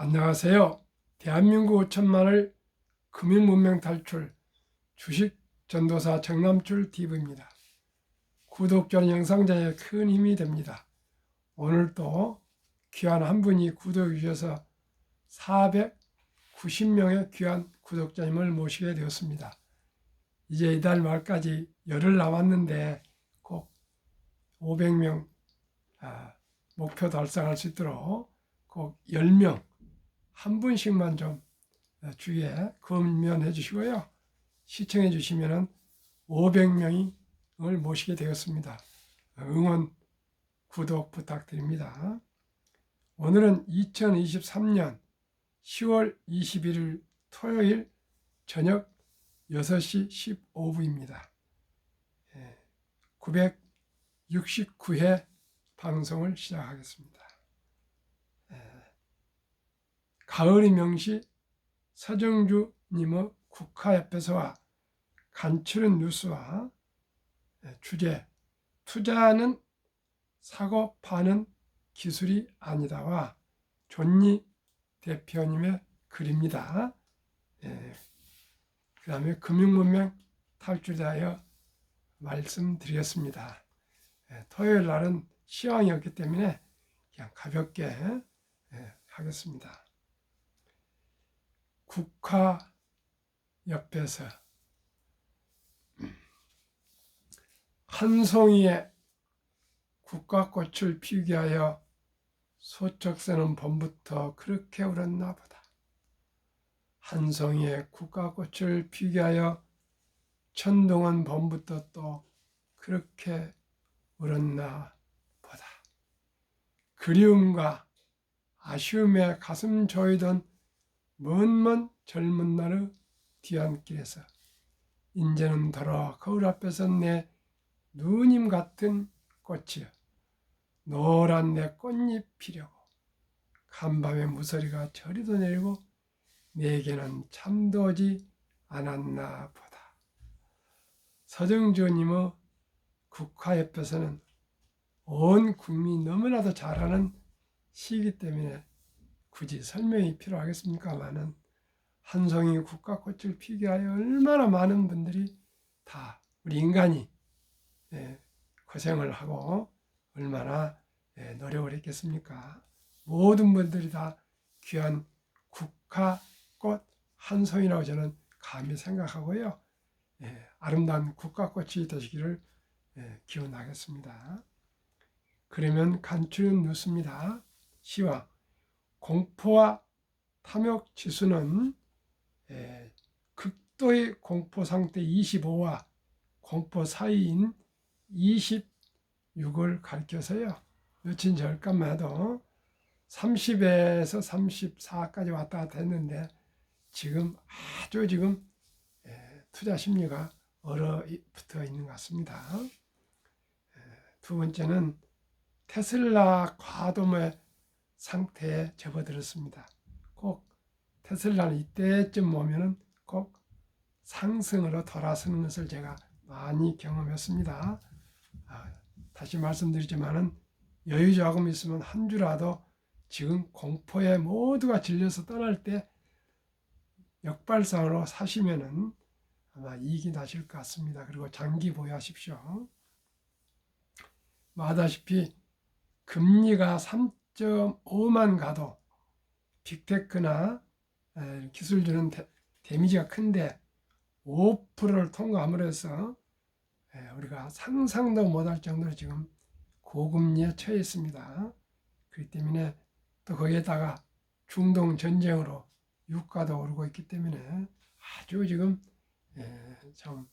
안녕하세요. 대한민국 5천만을 금융문명 탈출 주식 전도사 정남출 TV입니다. 구독자는 영상자에 큰 힘이 됩니다. 오늘도 귀한 한 분이 구독해 주셔서 490명의 귀한 구독자님을 모시게 되었습니다. 이제 이달 말까지 열흘 남았는데 꼭 500명 목표 달성할 수 있도록 꼭 10명 한 분씩만 좀 주위에 검면해 주시고요. 시청해 주시면 500명을 모시게 되었습니다. 응원, 구독 부탁드립니다. 오늘은 2023년 10월 21일 토요일 저녁 6시 15분입니다. 969회 방송을 시작하겠습니다. 가을이 명시 서정주님의 국화협회서와 간추린 뉴스와 주제 투자는 사고 파는 기술이 아니다와 존니 대표님의 글입니다. 그 다음에 금융문명 탈출에 대하여 말씀드렸습니다. 토요일 날은 시황이었기 때문에 그냥 가볍게 하겠습니다. 국화협회서 한 송이의 국화꽃을 피우게 하여 소쩍새는 봄부터 그렇게 울었나 보다. 한 송이의 국화꽃을 피우게 하여 천동은 봄부터 또 그렇게 울었나 보다. 그리움과 아쉬움에 가슴 조이던 먼 젊은 날의 뒤안길에서 이제는 더러 거울 앞에서 내 누님 같은 꽃이여 노란 내 꽃잎 피려고 간밤에 무서리가 저리도 내리고 내게는 잠도 오지 않았나 보다. 서정주님의 국화협회서는 온 국민이 너무나도 잘 아는 시이기 때문에 굳이 설명이 필요하겠습니까마는 한 송이 국화꽃을 피게 하여 얼마나 많은 분들이 다 우리 인간이 고생을 하고 얼마나 노력을 했겠습니까? 모든 분들이 다 귀한 국화꽃 한 송이라고 저는 감히 생각하고요. 아름다운 국화꽃이 되시기를 기원하겠습니다. 그러면 간추린 뉴스입니다. 시황 공포와 탐욕 지수는 극도의 공포 상태 25와 공포 사이인 26을 가리켜서요. 며칠 전까지만 해도 30에서 34까지 왔다 갔다 했는데 지금 아주 투자 심리가 얼어붙어 있는 것 같습니다. 두 번째는 테슬라 과도매 상태에 접어들었습니다. 꼭 테슬라는 이때쯤 오면은 꼭 상승으로 돌아서는 것을 제가 많이 경험했습니다. 다시 말씀드리지만은 여유 조금 있으면 한 주라도 지금 공포에 모두가 질려서 떠날 때 역발상으로 사시면은 아마 이익이 나실 것 같습니다. 그리고 장기 보유하십시오. 아다시피 금리가 3.5만 가도 빅테크나 기술주는 데미지가 큰데 5%를 통과함으로 해서 우리가 상상도 못할 정도로 지금 고금리에 처해 있습니다. 그렇기 때문에 또 거기에다가 중동 전쟁으로 유가도 오르고 있기 때문에 아주 지금 좀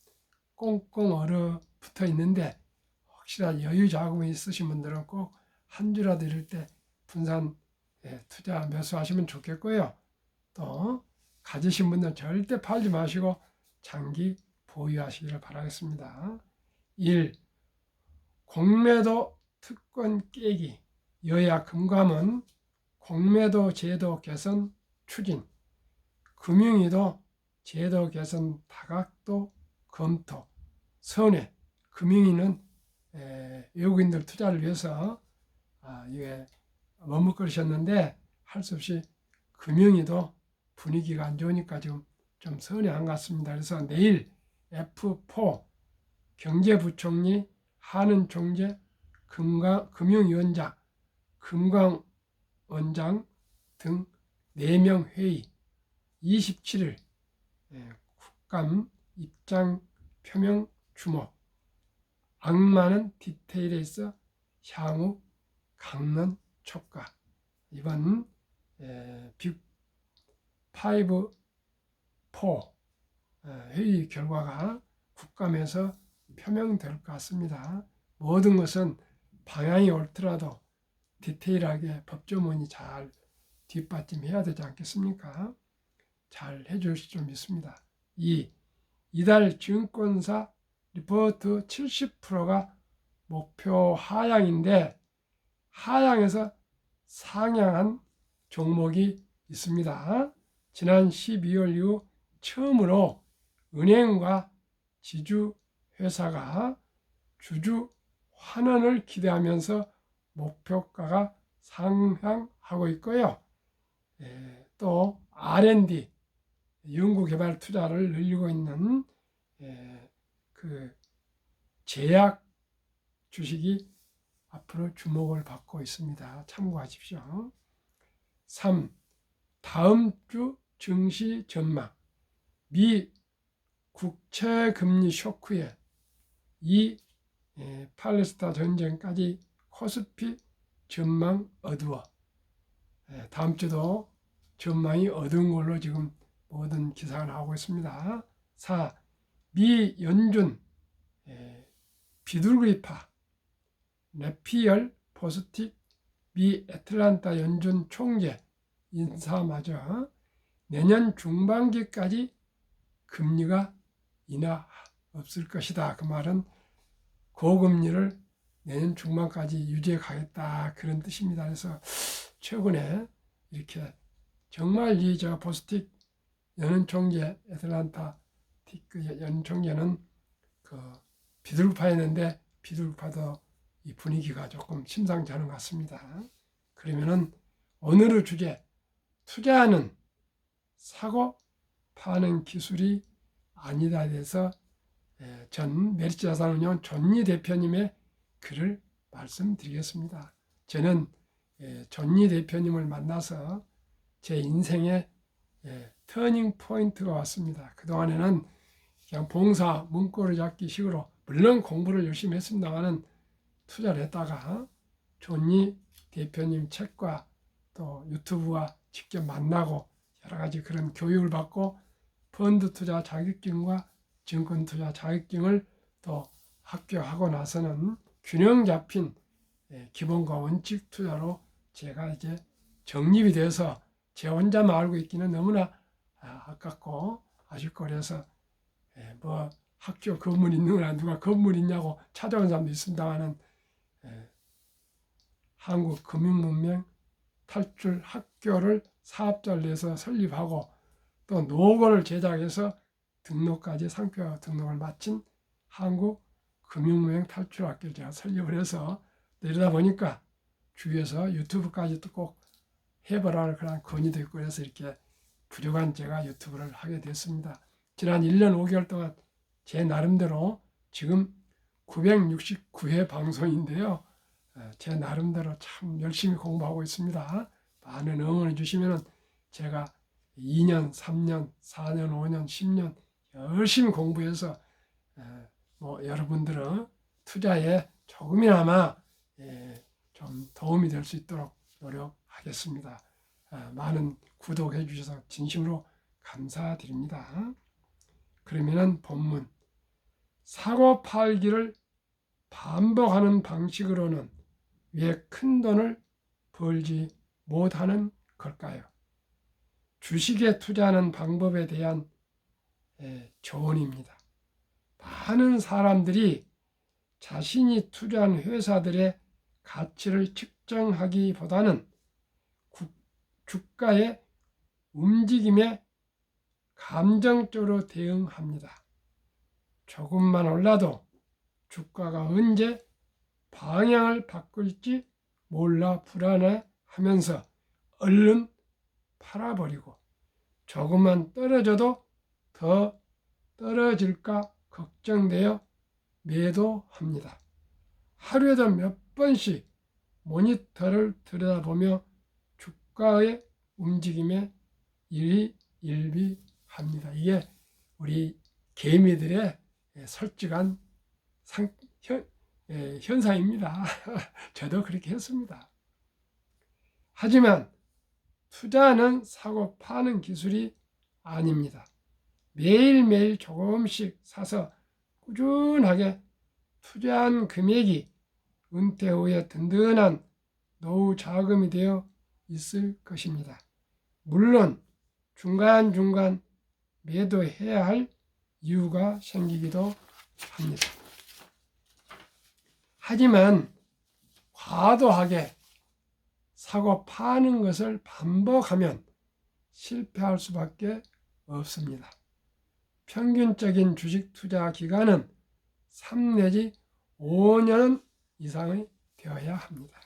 꽁꽁 얼어붙어 있는데 혹시나 여유 자금이 있으신 분들은 꼭 한 주라도 이럴 때 분산 투자 매수하시면 좋겠고요. 또 가지신 분들은 절대 팔지 마시고 장기 보유하시기를 바라겠습니다. 1. 공매도 특권 깨기 여야 금감원 공매도 제도 개선 추진 금융위도 제도 개선 다각도 검토 선회 금융위는 외국인들 투자를 위해서 이게 머뭇거리셨는데 할 수 없이 금융위도 분위기가 안 좋으니까 지금 좀 선회한 것 같습니다. 그래서 내일 F4 경제부총리, 한은총재, 금융위원장, 금강원장 등 4명 회의, 27일 국감 입장 표명 주목, 악마는 디테일에 있어 향후 강론 촉과. 이번 빅5 회의 결과가 국감에서 표명될 것 같습니다. 모든 것은 방향이 옳더라도 디테일하게 법조문이 잘 뒷받침해야 되지 않겠습니까? 잘 해주실 줄 믿습니다. 이달 증권사 리포트 70%가 목표 하향인데 하향에서 상향한 종목이 있습니다. 지난 12월 이후 처음으로 은행과 지주회사가 주주 환원을 기대하면서 목표가가 상향하고 있고요. 또 R&D 연구개발 투자를 늘리고 있는 그 제약 주식이 앞으로 주목을 받고 있습니다. 참고하십시오. 3. 다음 주 증시 전망. 미 국채 금리 쇼크에 팔레스타인 전쟁까지 코스피 전망 어두워. 다음 주도 전망이 어두운 걸로 지금 모든 기사가 나오고 있습니다. 4. 미 연준 비둘기파 네피얼 포스틱 미 애틀란타 연준 총재 인사마저 내년 중반기까지 금리가 인하 없을 것이다. 그 말은 고금리를 내년 중반까지 유지해 가겠다 그런 뜻입니다. 그래서 최근에 이렇게 정말 포스틱 연은 총재 애틀란타 연은 총재는 그 비둘기파였는데 비둘기파도 이 분위기가 조금 심상치 않은 것 같습니다. 그러면은 오늘의 주제 투자하는 사고 파는 기술이 아니다에 대해서 전 메리츠자산운용 존니 대표님의 글을 말씀드리겠습니다. 저는 존니 대표님을 만나서 제 인생의 터닝 포인트가 왔습니다. 그동안에는 그냥 봉사 문고리 잡기 식으로 물론 공부를 열심히 했습니다만은 투자를 했다가 존니 대표님 책과 또 유튜브와 직접 만나고 여러 가지 그런 교육을 받고 펀드 투자 자격증과 증권 투자 자격증을 또 합격하고 나서는 균형 잡힌 기본과 원칙 투자로 제가 이제 정립이 돼서 제 혼자만 알고 있기는 너무나 아깝고 아쉽고 그래서 뭐 학교 건물 있는 거나 누가 건물 있냐고 찾아온 사람도 있습니다만은 한국금융문명 탈출 학교를 사업자를 내서 설립하고 또 노고를 제작해서 등록까지 상표 등록을 마친 한국금융문명 탈출학교를 제가 설립을 해서 이러다 보니까 주위에서 유튜브까지 또 꼭 해보라는 그런 건의도 있고 그래서 이렇게 부족한 제가 유튜브를 하게 됐습니다. 지난 1년 5개월 동안 제 나름대로 지금 969회 방송인데요. 제 나름대로 참 열심히 공부하고 있습니다. 많은 응원해 주시면 제가 2년, 3년, 4년, 5년, 10년 열심히 공부해서 뭐 여러분들은 투자에 조금이나마 좀 도움이 될 수 있도록 노력하겠습니다. 많은 구독해 주셔서 진심으로 감사드립니다. 그러면은 본문 사고 팔기를 반복하는 방식으로는 왜 큰 돈을 벌지 못하는 걸까요? 주식에 투자하는 방법에 대한 조언입니다. 많은 사람들이 자신이 투자한 회사들의 가치를 측정하기보다는 주가의 움직임에 감정적으로 대응합니다. 조금만 올라도 주가가 언제 방향을 바꿀지 몰라 불안해하면서 얼른 팔아버리고 조금만 떨어져도 더 떨어질까 걱정되어 매도합니다. 하루에도 몇 번씩 모니터를 들여다보며 주가의 움직임에 일비합니다. 이게 우리 개미들의 솔직한 현상입니다. 저도 그렇게 했습니다. 하지만 투자는 사고 파는 기술이 아닙니다. 매일매일 조금씩 사서 꾸준하게 투자한 금액이 은퇴 후에 든든한 노후 자금이 되어 있을 것입니다. 물론 중간중간 매도해야 할 이유가 생기기도 합니다. 하지만 과도하게 사고 파는 것을 반복하면 실패할 수밖에 없습니다. 평균적인 주식 투자 기간은 3 내지 5년 이상이 되어야 합니다.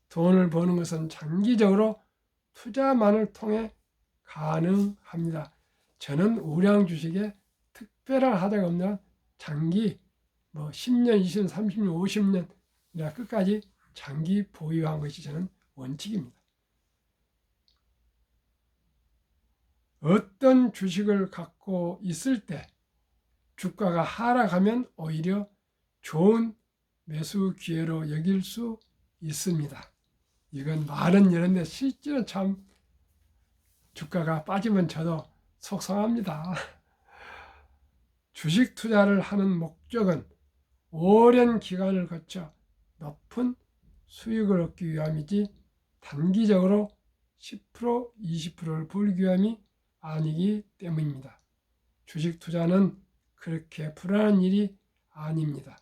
돈을 버는 것은 장기적으로 투자만을 통해 가능합니다. 저는 우량 주식에 특별한 하자가 없는 장기 10년, 20년, 30년, 50년 끝까지 장기 보유한 것이 저는 원칙입니다. 어떤 주식을 갖고 있을 때 주가가 하락하면 오히려 좋은 매수 기회로 여길 수 있습니다. 이건 말은 이런데 실제로 참 주가가 빠지면 저도 속상합니다. 주식 투자를 하는 목적은 오랜 기간을 거쳐 높은 수익을 얻기 위함이지 단기적으로 10%, 20%를 벌기 위함이 아니기 때문입니다. 주식 투자는 그렇게 불안한 일이 아닙니다.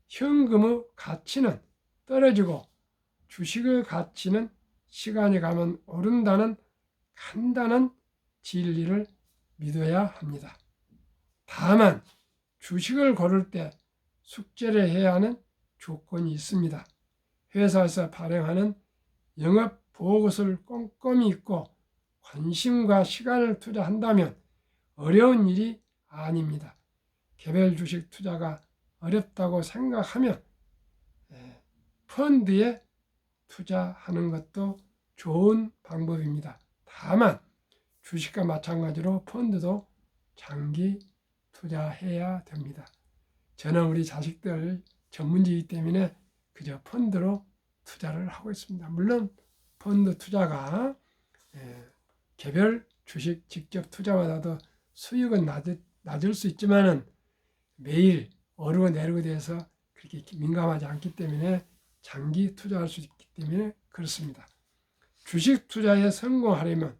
현금의 가치는 떨어지고 주식의 가치는 시간이 가면 오른다는 간단한 진리를 믿어야 합니다. 다만 주식을 고를 때 숙제를 해야 하는 조건이 있습니다. 회사에서 발행하는 영업 보고서를 꼼꼼히 읽고 관심과 시간을 투자한다면 어려운 일이 아닙니다. 개별 주식 투자가 어렵다고 생각하면 펀드에 투자하는 것도 좋은 방법입니다. 다만 주식과 마찬가지로 펀드도 장기 투자해야 됩니다. 저는 우리 자식들 전문직이기 때문에 그저 펀드로 투자를 하고 있습니다. 물론 펀드 투자가 개별 주식 직접 투자보다도 수익은 낮을 수 있지만은 매일 오르고 내리고 돼서 그렇게 민감하지 않기 때문에 장기 투자할 수 있기 때문에 그렇습니다. 주식 투자에 성공하려면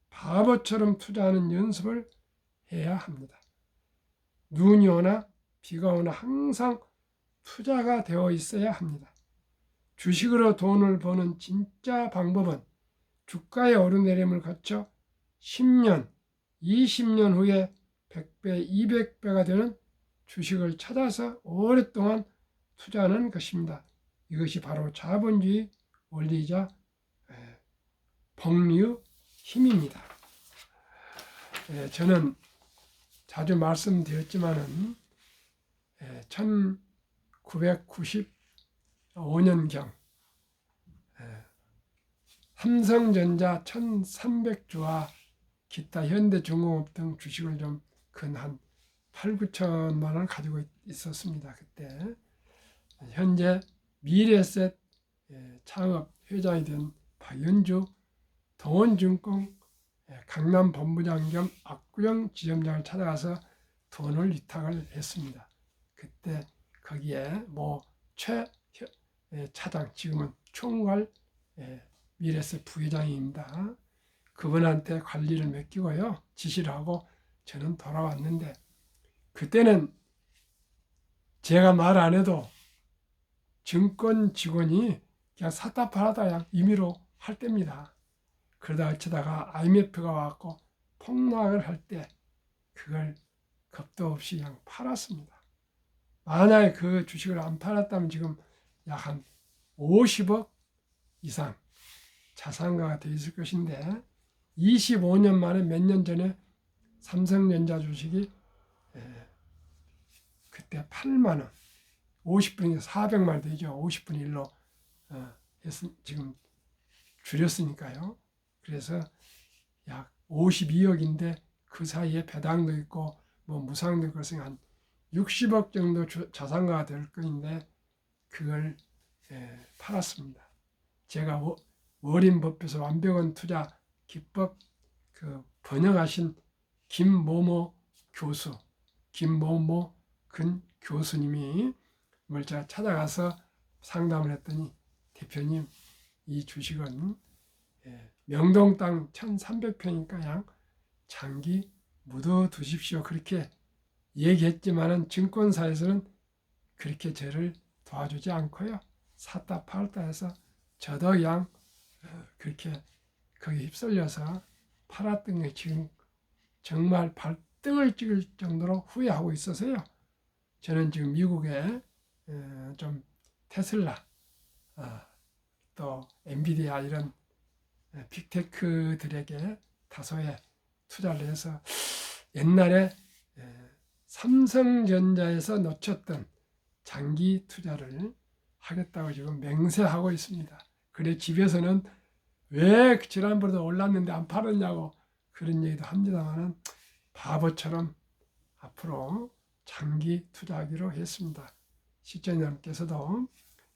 바보처럼 투자하는 연습을 해야 합니다. 눈이 오나 비가 오나 항상 투자가 되어 있어야 합니다. 주식으로 돈을 버는 진짜 방법은 주가의 오르내림을 거쳐 10년, 20년 후에 100배, 200배가 되는 주식을 찾아서 오랫동안 투자하는 것입니다. 이것이 바로 자본주의 원리이자 복리의 힘입니다. 저는 자주 말씀드렸지만은 1995년경 삼성전자 1300주와 기타 현대중공업 등 주식을 좀 근 한 8, 9천만 원을 가지고 있었습니다. 그때 현재 미래에셋 창업 회장이 된 박연주 동원증권 강남 본부장 겸 압구정 지점장을 찾아가서 돈을 위탁을 했습니다. 그때 거기에 최 차장, 지금은 총괄 미래에셋 부회장입니다. 그분한테 관리를 맡기고요. 지시를 하고 저는 돌아왔는데 그때는 제가 말 안 해도 증권 직원이 그냥 사다 팔아다 그냥 임의로 할 때입니다. 그러다 어쩌다가 IMF가 와갖고 폭락을 할 때 그걸 겁도 없이 그냥 팔았습니다. 만약에 그 주식을 안 팔았다면 지금 약 한 50억 이상 자산가가 되어 있을 것인데 25년 만에 몇 년 전에 삼성전자 주식이 그때 8만 원, 50분이 400만 원 되죠. 50분의 1로 지금 줄였으니까요. 그래서 약 52억인데 그 사이에 배당도 있고 뭐 무상도 있고 그래서 한 60억 정도 자산가가 될 건데 그걸 팔았습니다. 제가 워린 버핏의 완벽한 투자 기법 그 번역하신 김모모 교수, 김모모 근 교수님이 뭘 제가 찾아가서 상담을 했더니 대표님 이 주식은 명동 땅 1300평이니까 양 장기 묻어두십시오. 그렇게 얘기했지만은 증권사에서는 그렇게 저를 도와주지 않고요. 샀다 팔다 해서 저도 양 그렇게 거기 휩쓸려서 팔았던 게 지금 정말 발등을 찍을 정도로 후회하고 있어서요. 저는 지금 미국에 좀 테슬라 또 엔비디아 이런 빅테크들에게 다소의 투자를 해서 옛날에 삼성전자에서 놓쳤던 장기 투자를 하겠다고 지금 맹세하고 있습니다. 그래 집에서는 왜 지난번에도 올랐는데 안 팔았냐고 그런 얘기도 합니다만은 바보처럼 앞으로 장기 투자하기로 했습니다. 시청자님께서도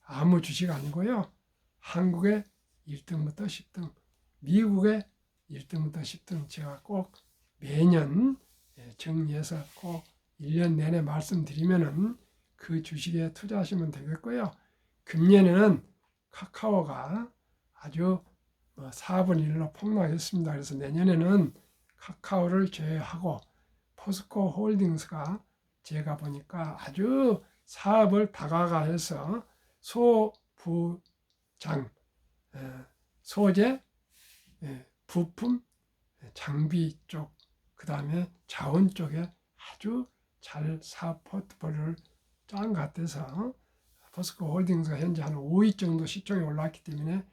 아무 주식 아니고요. 한국의 1등부터 10등, 미국의 1등부터 10등 제가 꼭 매년 정리해서 꼭 1년 내내 말씀드리면은 그 주식에 투자하시면 되겠고요. 금년에는 카카오가 아주 4분의 1로 폭락했습니다. 그래서 내년에는 카카오를 제외하고 포스코 홀딩스가 제가 보니까 아주 사업을 다각화해서 소부장, 소재, 부품, 장비 쪽, 그 다음에 자원 쪽에 아주 잘 사업 포트폴리오를 짠 것 같아서 포스코 홀딩스가 현재 한 5위 정도 시총이 올랐기 때문에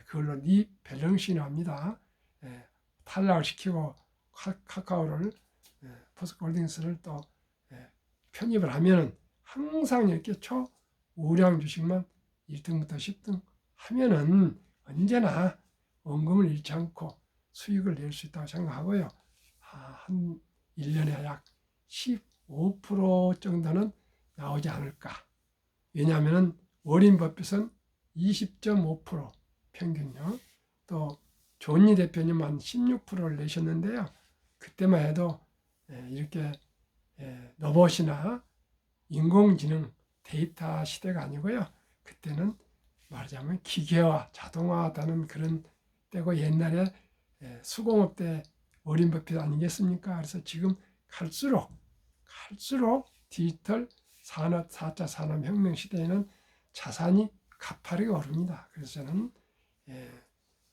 그걸로 리밸런싱을 합니다. 탈락을 시키고 카카오를 포스코 홀딩스를 또 편입을 하면은 항상 이렇게 초우량 주식만 1등부터 10등 하면은 언제나 원금을 잃지 않고 수익을 낼 수 있다고 생각하고요. 한 1년에 약 15% 정도는 나오지 않을까. 왜냐하면 워린 버핏은 20.5% 평균요. 또 존니 대표님은 16%를 내셨는데요. 그때만 해도 이렇게 로봇이나 인공지능 데이터 시대가 아니고요. 그때는 말하자면 기계화, 자동화하다는 그런 때고 옛날에 수공업 때 워린 버핏 아니겠습니까? 그래서 지금 갈수록 디지털 산업 4차 산업혁명 시대에는 자산이 가파르게 오릅니다. 그래서 저는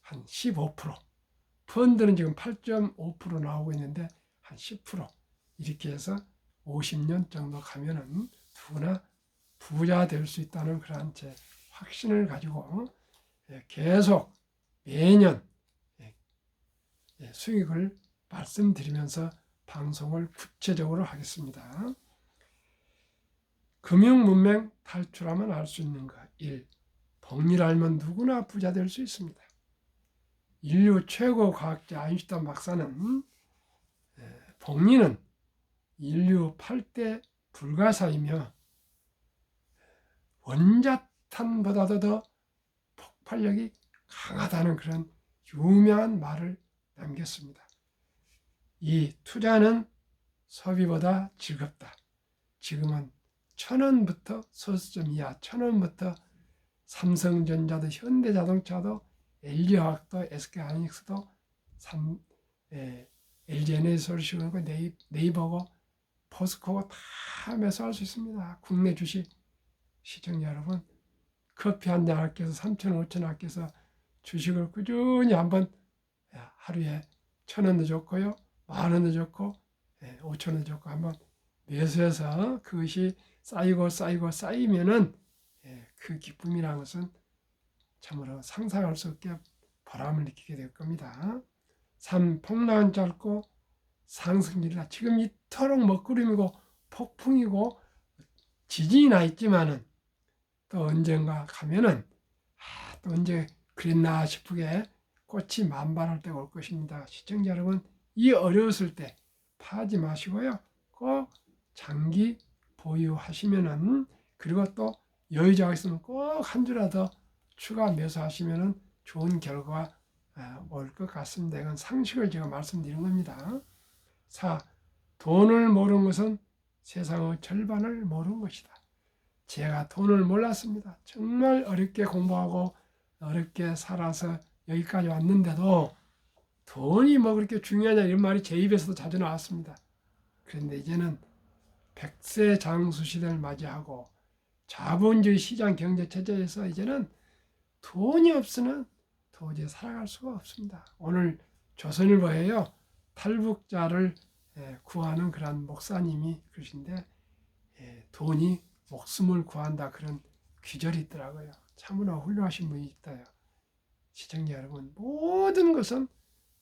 한 15%, 펀드는 지금 8.5% 나오고 있는데 한 10% 이렇게 해서 50년 정도 가면은 누구나 부자 될 수 있다는 그러한 제 확신을 가지고 계속 매년 수익을 말씀드리면서 방송을 구체적으로 하겠습니다. 금융문맹 탈출하면 알 수 있는 것 1. 복리를 알면 누구나 부자 될 수 있습니다. 인류 최고 과학자 아인슈타인 박사는 복리는 인류 8대 불가사이며 원자탄보다도 더 폭발력이 강하다는 그런 유명한 말을 남겼습니다. 이 투자는 소비보다 즐겁다. 지금은 1,000원부터 소수점 이하 1,000원부터 삼성전자도 현대자동차도 LG화학도 SK하이닉스도 LG에너지솔루션이고 네이버고 포스코고 다 매수할 수 있습니다. 국내 주식 시청자 여러분 커피 한 잔 아껴서 3,000원, 5,000원 아껴서 주식을 꾸준히 한번 하루에 1,000원도 좋고요. 10,000원도 좋고 5,000원도 좋고 한번 매수해서 그것이 쌓이면은 그 기쁨이라는 것은 참으로 상상할 수 없게 보람을 느끼게 될 겁니다. 3. 폭락은 짧고 상승이다. 지금 이토록 먹구름이고 폭풍이고 지진이 나 있지만은 또 언젠가 가면은 또 언제 그랬나 싶게 꽃이 만발할 때가 올 것입니다. 시청자 여러분, 이 어려웠을 때 파지 마시고요. 꼭 장기 보유하시면은, 그리고 또 여유자가 있으면 꼭 한 주라도 추가 매수하시면은 좋은 결과가 올 것 같습니다. 이건 상식을 제가 말씀드린 겁니다. 4. 돈을 모르는 것은 세상의 절반을 모르는 것이다. 제가 돈을 몰랐습니다. 정말 어렵게 공부하고 어렵게 살아서 여기까지 왔는데도 돈이 뭐 그렇게 중요하냐 이런 말이 제 입에서도 자주 나왔습니다. 그런데 이제는 100세 장수 시대를 맞이하고 자본주의 시장 경제 체제에서 이제는 돈이 없으면 도저히 살아갈 수가 없습니다. 오늘 조선일보에요, 탈북자를 구하는 그런 목사님이 그러신데, 돈이 목숨을 구한다, 그런 귀절이 있더라고요. 참으로 훌륭하신 분이 있다요. 시청자 여러분, 모든 것은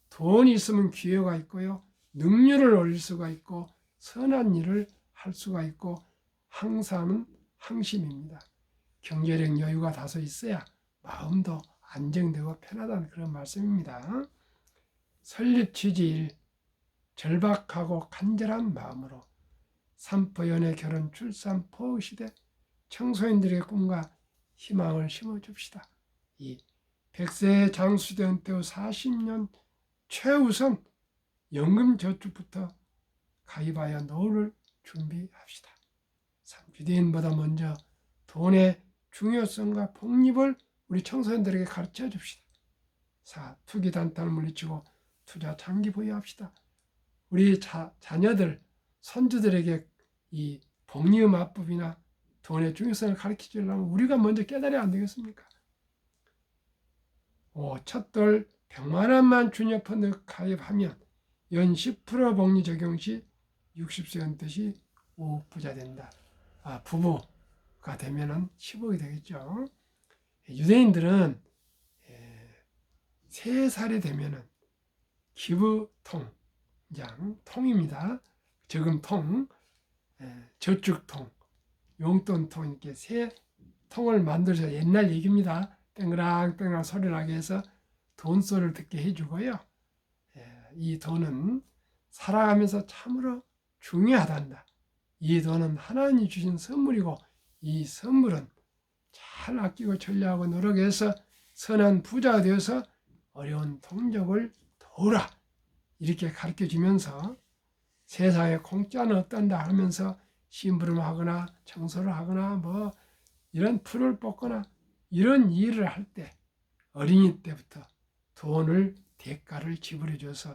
돈이 있으면 기회가 있고요, 능률을 올릴 수가 있고 선한 일을 할 수가 있고 항상은 항심입니다. 경제력 여유가 다소 있어야 마음도 안정되고 편하다는 그런 말씀입니다. 설립 취지 1. 절박하고 간절한 마음으로 산포연애 결혼 출산 포의 시대 청소년들의 꿈과 희망을 심어줍시다. 2. 100세 장수대 은퇴 후 40년 최우선 연금저축부터 가입하여 노후를 준비합시다. 3. 유대인보다 먼저 돈의 중요성과 복립을 우리 청소년들에게 가르쳐 줍시다. 4. 투기 단타를 물리치고 투자 장기 보유합시다. 우리 자녀들, 선주들에게 이 복리의 마법이나 돈의 중요성을 가르쳐 주려면 우리가 먼저 깨달아야 안 되겠습니까? 5. 첫돌 100만 원만 주녀 펀드 가입하면 연 10% 복리 적용 시 60세 은퇴 시 5억 부자 된다. 부부가 되면은 10억이 되겠죠. 유대인들은 3살이 되면은 기부통, 통입니다. 저금통, 저축통, 용돈통, 이렇게 세 통을 만들어서, 옛날 얘기입니다. 땡그랑땡그랑 소리 나게 해서 돈소리를 듣게 해주고요. 이 돈은 살아가면서 참으로 중요하단다. 이 돈은 하나님이 주신 선물이고, 이 선물은 잘 아끼고 전략하고 노력해서 선한 부자가 되어서 어려운 동족을 도우라, 이렇게 가르쳐 주면서 세상에 공짜는 없단다 하면서 심부름하거나 청소를 하거나 뭐 이런 풀을 뽑거나 이런 일을 할 때 어린이 때부터 돈을 대가를 지불해 줘서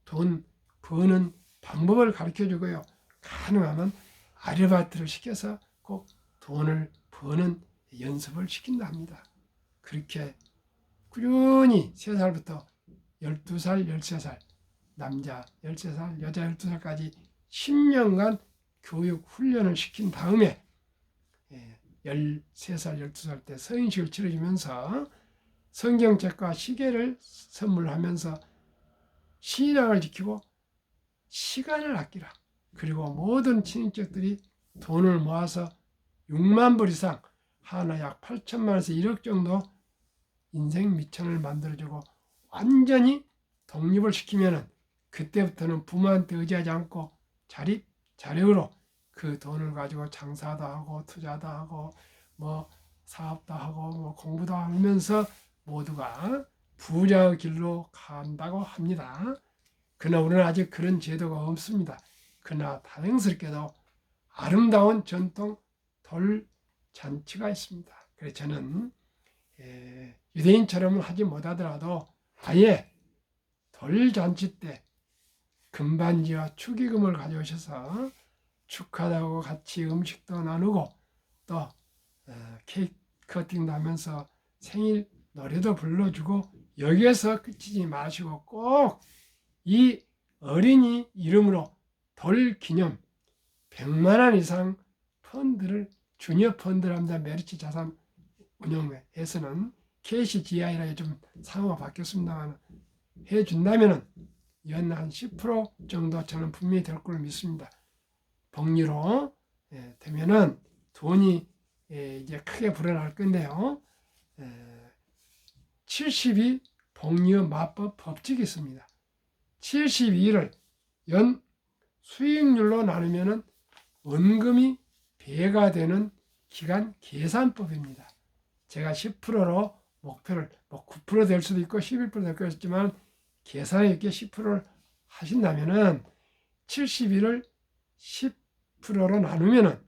돈 버는 방법을 가르쳐 주고요. 가능하면 아르바이트를 시켜서 꼭 돈을 버는 연습을 시킨다 합니다. 그렇게 꾸준히 3살부터 12살, 13살, 남자 13살, 여자 12살까지 10년간 교육 훈련을 시킨 다음에 13살, 12살 때 서인식을 치러주면서 성경책과 시계를 선물하면서 신앙을 지키고 시간을 아끼라. 그리고 모든 친인척들이 돈을 모아서 6만 불 이상, 하나 약 8천만 원에서 1억 정도 인생 미천을 만들어주고 완전히 독립을 시키면은 그때부터는 부모한테 의지하지 않고 자립, 자력으로 그 돈을 가지고 장사도 하고 투자도 하고 뭐 사업도 하고 뭐 공부도 하면서 모두가 부자의 길로 간다고 합니다. 그러나 우리는 아직 그런 제도가 없습니다. 그러나 다행스럽게도 아름다운 전통 돌잔치가 있습니다. 그래서 저는 유대인처럼은 하지 못하더라도 아예 돌잔치 때 금반지와 축의금을 가져오셔서 축하하고 같이 음식도 나누고 또 케이크 커팅도 하면서 생일 노래도 불러주고 여기에서 그치지 마시고 꼭 이 어린이 이름으로 돌 기념 100만 원 이상 펀드를 주니어 펀드랍니다. 메리츠 자산 운용회에서는 KCGI라 좀 상호가 바뀌었습니다만 해준다면은 연 한 10% 정도 저는 분명히 될 걸 믿습니다. 복리로 되면은 돈이 이제 크게 불어날 건데요. 70이 복리의 마법 법칙이 있습니다. 72를 연 수익률로 나누면은 원금이 배가 되는 기간 계산법입니다. 제가 10%로 목표를 9% 될 수도 있고 11%될 수도 있지만 계산에 있게 10%를 하신다면은 71을 10%로 나누면은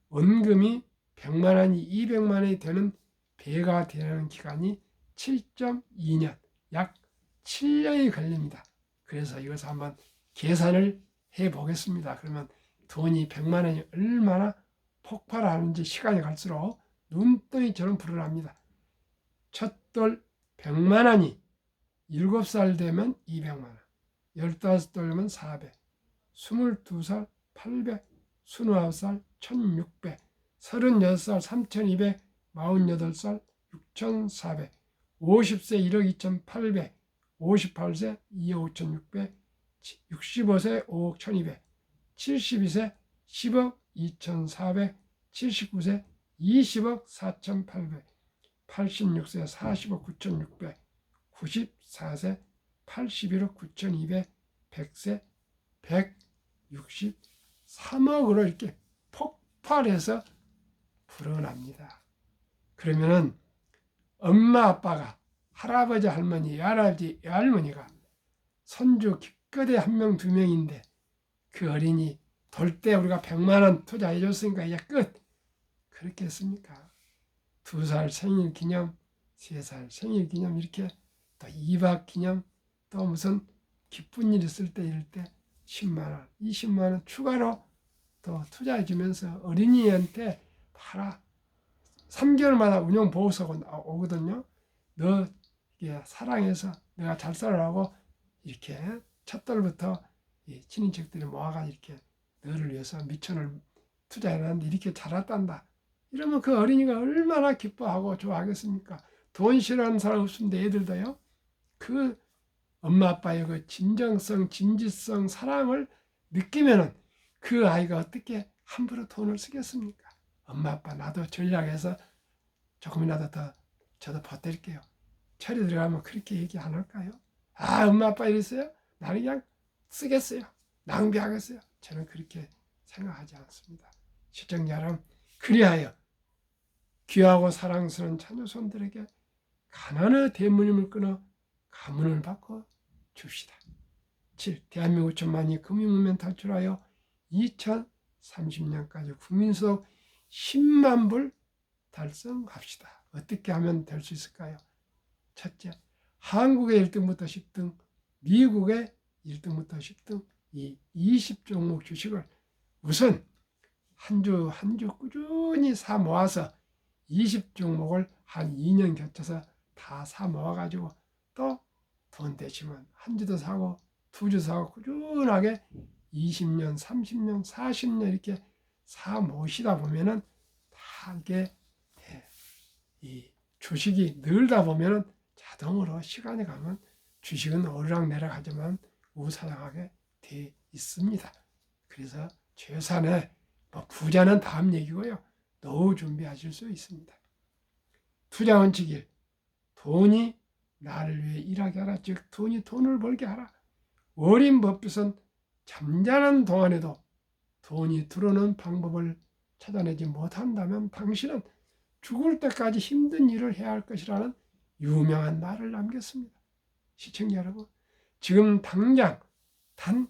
원금이 100만 원이 200만 원이 되는 배가 되는 기간이 7.2년, 약 7년이 걸립니다. 그래서 이것을 한번 계산을 해 보겠습니다. 그러면 돈이 100만 원이 얼마나 폭발하는지 시간이 갈수록 눈덩이처럼 불어납니다. 첫돌 100만 원이 7살 되면 200만 원, 15살 되면 400, 22살 800, 29살 1600, 36살 3200, 48살 6400, 50세 1억 2800, 58세 2억 5600, 65세 5억 1200, 72세 10억 2400, 79세 20억 4800, 86세 40억 9600, 94세 81억 9200, 100세 163억으로 이렇게 폭발해서 불어납니다. 그러면은 엄마 아빠가 할아버지 할머니 할아버지 할머니가 손주 기껏해 한 명 두 명인데 그 어린이 돌 때 우리가 100만 원 투자해 줬으니까 이제 끝. 그렇게 했습니까? 2살 생일 기념, 3살 생일 기념 이렇게 또 2박 기념 또 무슨 기쁜 일 있을 때 이럴 때 10만 원, 20만 원 추가로 또 투자해 주면서 어린이한테 팔아 3개월마다 운용보호소가 오거든요. 너 사랑해서 내가 잘 살아라고 이렇게 첫돌부터 친인척들이 모아가 이렇게 너를 위해서 미천을 투자해놨는데 이렇게 자랐단다. 이러면 그 어린이가 얼마나 기뻐하고 좋아하겠습니까? 돈 싫어하는 사람 없습니다. 애들도요. 그 엄마 아빠의 그 진정성, 진지성, 사랑을 느끼면은 그 아이가 어떻게 함부로 돈을 쓰겠습니까? 엄마 아빠 나도 전략해서 조금이라도 더 저도 보탤게요. 철이 들어가면 그렇게 얘기 안 할까요? 아, 엄마 아빠 이랬어요? 나는 그냥 쓰겠어요. 낭비하겠어요. 저는 그렇게 생각하지 않습니다. 시청자 여러분, 그리하여 귀하고 사랑스러운 자녀손들에게 가난의 대문임을 끊어 가문을 바꿔 줍시다. 7. 대한민국 5천만이 금융문명 탈출하여 2030년까지 국민소득 10만 불 달성합시다. 어떻게 하면 될 수 있을까요? 첫째, 한국의 1등부터 10등, 미국의 1등부터 10등 이 20종목 주식을 우선 한 주 한 주 꾸준히 사 모아서 20종목을 한 2년 겹쳐서 다 사 모아가지고 또 돈 되시면 한 주도 사고 두 주 사고 꾸준하게 20년, 30년, 40년 이렇게 사 모시다 보면은 다 이게 이 주식이 늘다 보면은 자동으로 시간이 가면 주식은 오르락내락 하지만 우상향하게 돼 있습니다. 그래서 최소한의 부자는 다음 얘기고요. 노후 준비하실 수 있습니다. 투자 원칙 1. 돈이 나를 위해 일하게 하라. 즉 돈이 돈을 벌게 하라. 워린 버핏은 잠자는 동안에도 돈이 들어오는 방법을 찾아내지 못한다면 당신은 죽을 때까지 힘든 일을 해야 할 것이라는 유명한 말을 남겼습니다. 시청자 여러분, 지금 당장 단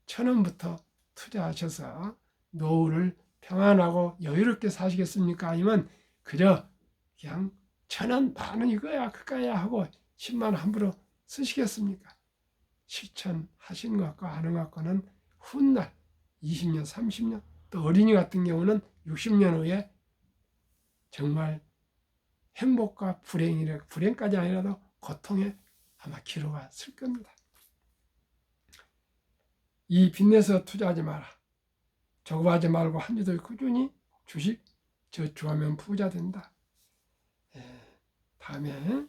1,000원부터 투자하셔서 노후를 평안하고 여유롭게 사시겠습니까? 아니면 그저 그냥 1,000원, 만원 이거야 그거야 하고 10만 원 함부로 쓰시겠습니까? 실천하시는 것과 안 하는 것과는 훗날 20년, 30년 또 어린이 같은 경우는 60년 후에 정말 행복과 불행까지 아니라도 고통에 아마 기로가 쓸 겁니다. 이 빚내서 투자하지 마라. 저거하지 말고 한 주도 꾸준히 주식 저축하면 부자 된다. 다음에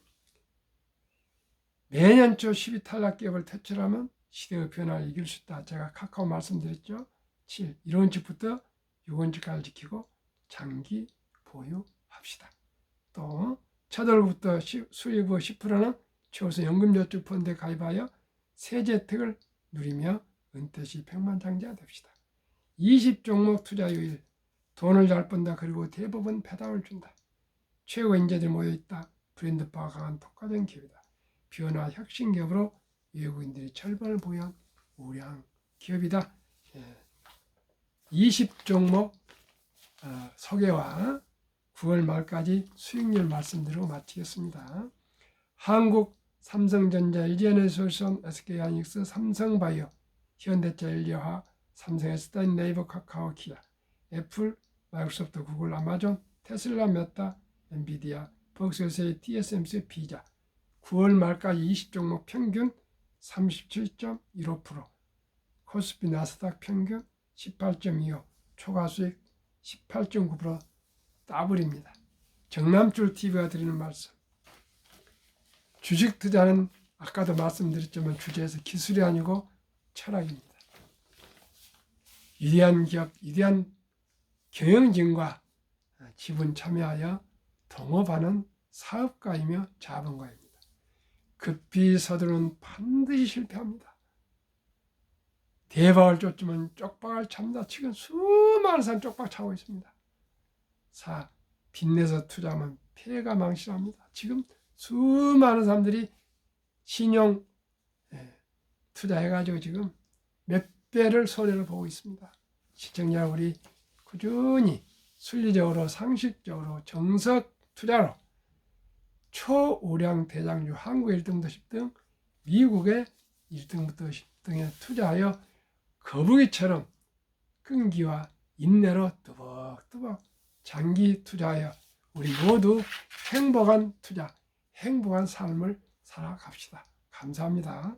매년 초 12탈락 기업을 퇴출하면 시대의 변화를 이길 수 있다. 제가 카카오 말씀드렸죠. 7. 1원칙부터 6원칙까지 지키고 장기 보유합시다. 또 첫 월부터 수입의 10%는 최우선 연금저축펀드에 가입하여 세제 혜택을 누리며 은퇴 시 백만장자가 됩시다. 20종목 투자 요일, 돈을 잘 번다. 그리고 대부분 배당을 준다. 최고 인재들이 모여있다. 브랜드파가 강한 독과적인 기업이다. 변화 혁신 기업으로 외국인들이 철반을 보유한 우량 기업이다. 20종목 소개와 9월 말까지 수익률 말씀드리고 마치겠습니다. 한국 삼성전자, LG에너지솔루션, SK하이닉스, 삼성바이오, 현대차, LG화학, 삼성에스타인, 네이버, 카카오, 기아, 애플, 마이크로소프트, 구글, 아마존, 테슬라, 메타, 엔비디아, 벅스요새, TSMC, 비자. 9월 말까지 20종목 평균 37.15%, 코스피 나스닥 평균 18.25%, 초과수익 18.9% 더블입니다. 정남줄TV가 드리는 말씀. 주식 투자는 아까도 말씀드렸지만 주제에서 기술이 아니고 철학입니다. 위대한 기업, 위대한 경영진과 지분 참여하여 동업하는 사업가이며 자본가입니다. 급히 서두르면 반드시 실패합니다. 대박을 쫓으면 쪽박을 찹니다. 지금 수많은 사람 쪽박 차고 있습니다. 4. 빚내서 투자하면 폐가 망신합니다. 지금 수많은 사람들이 신용 투자해가지고 지금 몇 배를 손해를 보고 있습니다. 시청자 우리 꾸준히 순리적으로 상식적으로 정석 투자로 초우량 대장주 한국 1등부터 10등, 미국의 1등부터 10등에 투자하여 거북이처럼 끈기와 인내로 뚜벅뚜벅 장기 투자하여 우리 모두 행복한 투자, 행복한 삶을 살아갑시다. 감사합니다.